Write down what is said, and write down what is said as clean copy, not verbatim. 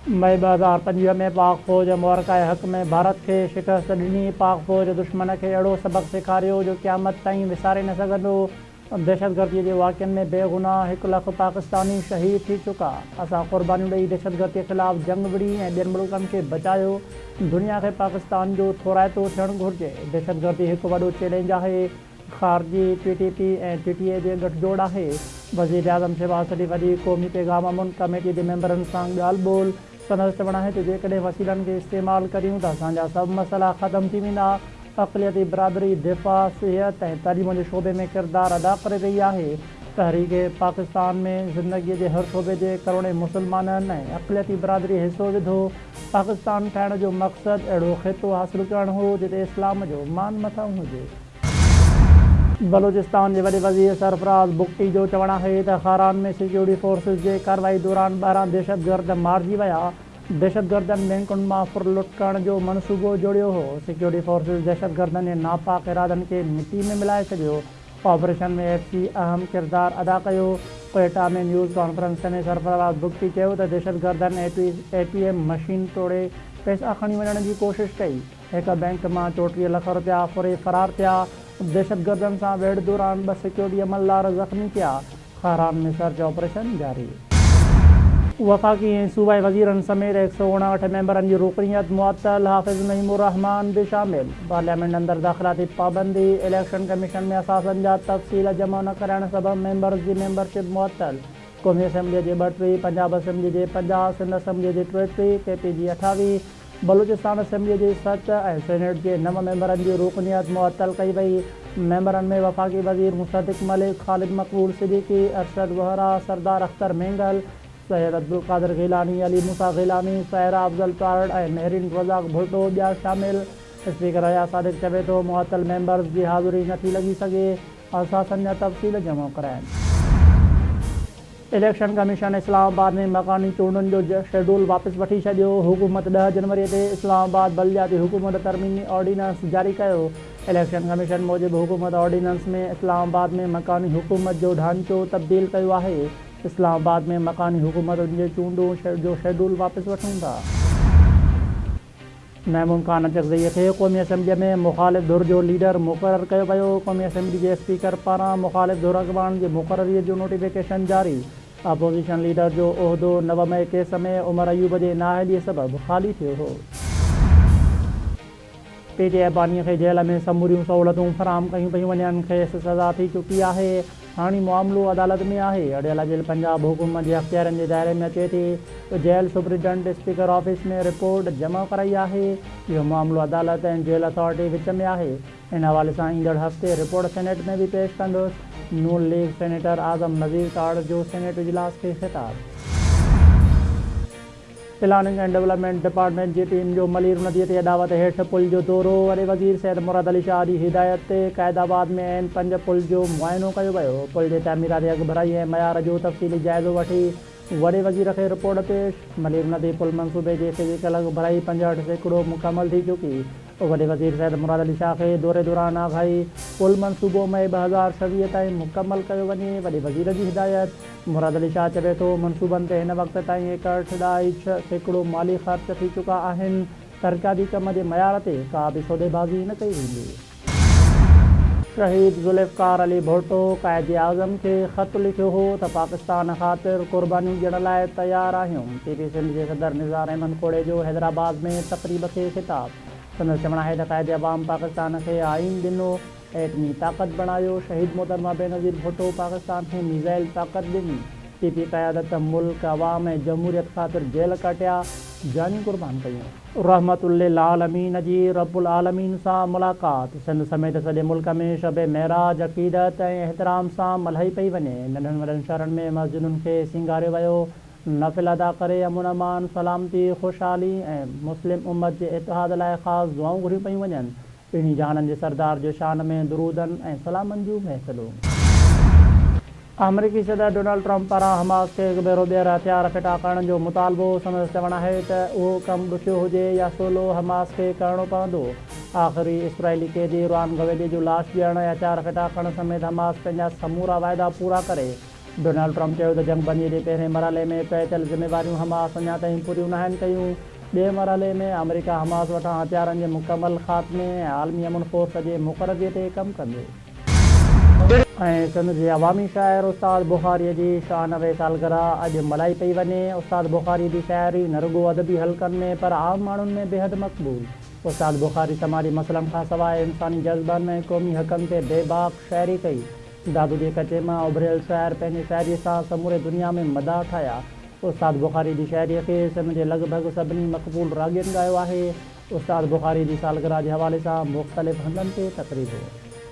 May 2025 में पाक फ़ौज मुआरका हक़ में भारत खे शिकस्त ॾिनी। पाक फ़ौज दुश्मन खे अहिड़ो सबक़ सेखारियो जो क़यामत ताईं विसारे न सघंदो। दहशतगर्दीअ जे वाक़िअनि में बेगुनाह 1 लाख पाकिस्तानी शहीद थी चुका। असां क़ुर्बानियूं ॾेई दहशतगर्दीअ ख़िलाफ़ जंग विड़ी ऐं ॿियनि मुल्कनि खे बचायो। दुनिया खे पाकिस्तान जो थोराइतो थियणु घुरिजे। दहशतगर्दी हिकु वॾो चैलेंज आहे। ख़ारजी PTP ऐं TTA जे गठजोड़ आहे। वज़ीर आज़म शहबाज शरीफ़ वॾी क़ौमी पैगाम मुन कमेटी जे मेंबरनि सां ॻाल्हि ॿोल। संदसि चवणु आहे त जेकॾहिं वसीलनि खे इस्तेमालु करियूं त असांजा सभु मसइला ख़तमु थी वेंदा। अक़लियती बिरादरी दिफ़ा सिहत ऐं तइलीम जे शोबे में किरदारु अदा करे रही आहे। तहरीक पाकिस्तान में ज़िंदगीअ जे हर शोबे जे करोड़े मुसलमाननि ऐं अक़लियती बिरादरी हिसो विधो। पाकिस्तान ठाहिण जो मक़सदु अहिड़ो ख़ितो हासिलु करणु हो जिते इस्लाम जो मान मथां हुजे। बलूचिस्तान जे वॾे वज़ीर सरफराज़ बुगटी जो चवणु आहे त खारान में सिक्योरिटी फोर्सिस जे कार्रवाई दौरान 12 दहशतगर्द मारिजी विया। दहशतगर्दनि बैंकुनि मां फुर-लुट करण जो मनसूबो जोड़ियो हो। सिक्योरिटी फोर्सिस दहशतगर्दनि जे नापाक इरादनि खे मिटी में मिलाए छॾियो। ऑपरेशन में FC अहम किरदारु अदा कयो। क्वेटा में न्यूज़ कॉन्फ्रेंस में सरफराज़ बुगटी चयो त दहशतगर्दनि ATM मशीन तोड़े पैसा खणी वञण जी कोशिशि कई। हिकु बैंक मां 34 लख रुपया फुरे फ़रार थिया। दहशतगर्दनि सां वेढ़ दौरान 2 सिक्योरिटी अमलदार ज़ख़्मी थिया। खारान में सर्च ऑपरेशन जारी। वफ़ाक़ी ऐं सूबाई वज़ीरनि समेत 159 मेंबरनि जी रुकनियत मुअत्तल। हाफ़िज़ नईमुर रहमान बि शामिल। पार्लियामेंट अंदरि दाख़िलाती पाबंदी। इलेक्शन कमीशन में असासनि जा तफ़सील जमा न करण सबबि मेंबर्स जी मेंबरशिप मुअत्तल। क़ौमी असैम्बलीअ जे 32, पंजाब असैम्बलीअ जे 50, सिंध असैम्बलीअ जे 33, KP जी 28, बलूचिस्तान असैम्बलीअ जे 7 ऐं सेनेट जे 9 मेंबरनि जी रुकनियत मुअत्तल कई वई। मेंबरनि में वफ़ाक़ी वज़ीर मुसद्दिक़ मलिक, ख़ालिद मक़बूल सिद्दीक़ी, अरशद वोहरा, सरदार अख्तर मेंगल, सैयद अब्दुल क़ादिर गिलानी, अली मूसा गिलानी, साहिरा अफ़ज़ल तारड़ ऐं महरीन रज़ाक़ भुट्टो ॿिया शामिल। स्पीकर हया सादिक़ चवे थो मुअत्तल मेंबर्स जी हाज़िरी नथी लॻी सघे। असासनि जा तफ़सील जमा कराइनि। इलेक्शन कमीशन इस्लामाबाद में मकानी चूंडुनि जो शेड्यूल वापसि वठी छॾियो। हुकूमत 10 जनवरी ते इस्लामाबाद बलदियाती हुकूमत तरमीमी ऑर्डीनेंस जारी कयो। इलेक्शन कमीशन मूजिबि हुकूमत ऑर्डीनेंस में इस्लामाबाद में मकानी हुकूमत जो ढांचो तब्दील कयो आहे। इस्लामाबाद में मकानी हुकूमतुनि जे चूंडूं जो शेड्यूल वापसि वठूं था। महमूद खान अचकज़ईअ खे क़ौमी असैम्बलीअ में मुख़ालिफ़ धुर जो लीडर मुक़ररु कयो वियो। क़ौमी असैम्बली जे स्पीकर पारां मुख़ालिफ़ धुर अॻवान जे मुक़ररीअ जो नोटिफिकेशन जारी। अपोज़िशन लीडर जो उहिदो 9 मई केस में उमर अयूब जे नाअहलीअ सबबि ख़ाली थियो हो। PTI बानीअ खे जेल में समूरियूं सहूलतूं फ़राहम कयूं पियूं वञनि। खेसि सज़ा थी चुकी आहे। हाणे मामिलो अदालत में आहे। अॾियल जेल पंजाब हुकूमत जे अख़्तियारनि जे दायरे में अचे थी। जेल सुप्रीडेंट स्पीकर ऑफिस में रिपोर्ट जमा कराई आहे। इहो मामिलो अदालत ऐं जेल अथॉरिटी विच में आहे। इन हवाले सां ईंदड़ हफ़्ते रिपोर्ट सेनेट में बि पेश कंदुसि। नून लीग सेनेटर आज़म नज़ीर ताड़ जो सेनेट इजलास खे ख़िताब। प्लानिंग एंड डेवलपमेंट डिपार्टमेंट जी टीम जो मलीर नदीअ ते अॾावत हेठि पुल जो दौरो। वॾे वज़ीर सैयद मुराद अली शाह जी हिदायत ते क़ैदाबाद में N 5 पुल जो मुआइनो कयो वियो। पुल जे तामीराती अघु भराई ऐं मयार जो तफ़सीली जाइज़ो वठी वॾे वज़ीर खे रिपोर्ट पेश। मलीर नदी पुल मंसूबे जी फिज़िकल अघु भराई 65% मुकमल थी चुकी। वॾे वज़ीर सैयद मुराद अली शाह खे दौरे दौरान आगाही पुल मंसूबो मई 2026 ताईं मुकमल कयो वञे। वॾे वज़ीर जी हिदायत। मुराद अली शाह चवे थो मंसूबनि ते हिन वक़्त ताईं 61.6% माली ख़र्च थी चुका आहिनि। तरक़ियाती कम जे मयार ते का बि सौदेबाज़ी न कई वेंदी। शहीद ज़ुल्फ़िकार अली भुट्टो क़ाइद आज़म खे ख़त लिखियो हो त पाकिस्तान ख़ातिर क़ुर्बानियूं ॾियण लाइ तयारु आहियूं। PP सिंध जे सदर निज़ार अहमद खोड़े जो हैदराबाद में तक़रीब खे ख़िताब। संदसि चवणु आहे त क़ाइद अवाम पाकिस्तान खे आइन ॾिनो, एटमी ताक़त बणायो। शहीद मोहतरमा बेनज़ीर भुट्टो पाकिस्तान खे मीज़ाइल ताक़त ॾिनी। PP क़यादत मुल्क अवाम ऐं जमहूरियत ख़ातिर जेल काटिया, जानियूं क़ुर्बान कयूं। रहमतुल्लिल आलमीन जी रब्बुल आलमीन सां मुलाक़ात। सिंध समेत सॼे मुल्क में शब महराज अक़ीदत ऐं एहतराम सां मल्हाई पई वञे। नंढनि वॾनि शहरनि में मस्जिदुनि खे सिंगारियो वियो। नफ़िल अदा करे अमन अमान सलामती ख़ुशहाली ऐं मुस्लिम उम्मत जे इतिहाद लाइ ख़ासि दुआऊं घुरियूं पियूं वञनि। ॿिन्ही जहाननि जे सरदार जे शान में दुरूदनि ऐं सलामनि जूं महफ़िलूं। अमरीकी सदर डोनाल्ड ट्रंप पारां हमास खे हिकु भेरो ॿीहर हथियार फिटा करण जो मुतालबो। संदसि चवणु आहे त उहो कमु ॾुखियो हुजे या सवलो हमास खे करणो पवंदो। आख़िरी इसराइली क़ैदी रुआन गवेली जो लाश ॾियण ऐं हथियार फिटा करण समेत हमास पंहिंजा समूरा वाइदा पूरा करे डोनाल्ड ट्रम्प चयो त जंगबंदीअ जे पहिरें मरहले में पइजल ज़िम्मेवारियूं हमास अञा ताईं पूरियूं न आहिनि कयूं। ॿिए मरहले में अमेरिका हमास वटां हथियारनि जे मुकमल ख़ात्मे ऐं आलमी अमन फोर्स जे मुक़ररीअ ते कमु कंदे। ऐं सिंध जे अवामी शाइर उस्ताद बुख़ारीअ जी 96 सालगिरह अॼु मल्हाई पई वञे। उस्ताद बुख़ारी जी शाइरी न रुॻो अदबी हलक़नि में पर आम माण्हुनि में बेहद मक़बूल। उस्ताद बुख़ारी समाजी मसइलनि खां सवाइ इंसानी जज़्बनि ऐं क़ौमी हक़नि ते बेबाक शाइरी कई। दादू जे कचे मां उभरियल शाइर पंहिंजी शाइरीअ सां समूरे दुनिया में मदाह ठाहिया। उस्ताद बुख़ारी जी शाइरीअ खे सिंध जे लॻभॻि सभिनी मक़बूल राॻियुनि ॻायो आहे। उस्ताद बुख़ारी जी सालगिरह जे हवाले सां मुख़्तलिफ़ हंधनि ते तक़रीबूं।